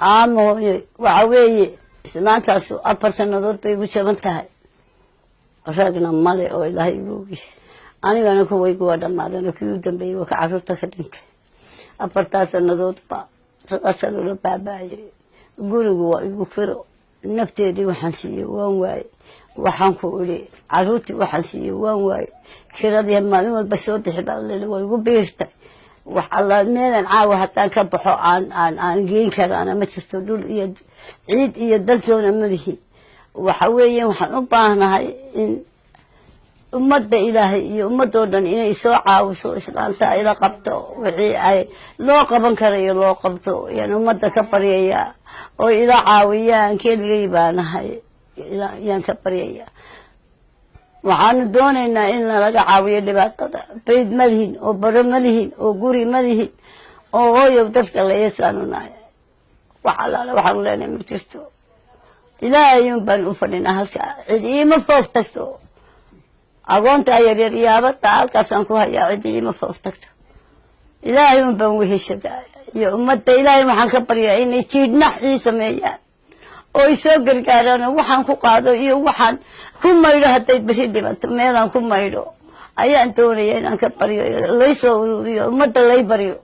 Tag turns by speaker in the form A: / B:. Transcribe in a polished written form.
A: عامه وعويه سمعت أبر سنة بيقول شبنتها رجنا مالي أو إلهي يقولي أنا كوي قوة ما أنا كيودن بي وكعرفت خدمك أبر سنة با سأسأل باباي قولوا يغفروا نفتي دي وحنسي وان waxaan uli caruurtii waxaan siiyay waan waay kiradii maalin walba soo bixi baa way ugu beertay wax alla meelan caawa hataan ka baxo aan geen karana ma jirto dhul iyo ciid iyo daltoona madaxi waxa weeyeen waxaan u baahnahay in ummadda ilaahay iyo ummadoo dhan inay soo caawiso islaanta ila qabto wixii ay loo qaban karayo loo qabto yaan ummadda ka bariyaya oo ila caawiyaan keligay baanahay yaan ka baryaya waxaanu doonaynaa in laga caawiyo dhibaatada bayd ma lihin oo baro ma lihin oo guri ma lihin oo hooyow dadka la yeesaanunaya wax allaale waxaanu leenahay ma jirto ilaahayun baan u fadhinaa halkaa cid iima foof tagto agoonta yaryar iyo abadda halkaasaan ku hayaa cid iima foof tagto ilaahayun baan weheshadaa iyo ummadda ilaahay waxaan ka baryaa inay jiidhnax ii sameeyaan oo isoo gargaaraan waxaan ku qaado iyo waxaan ku maydho hadday bari dhibato meelaan ku maydho ayaan doonaya inaan ka baryo laysoo ururiyo ummadda lay baryo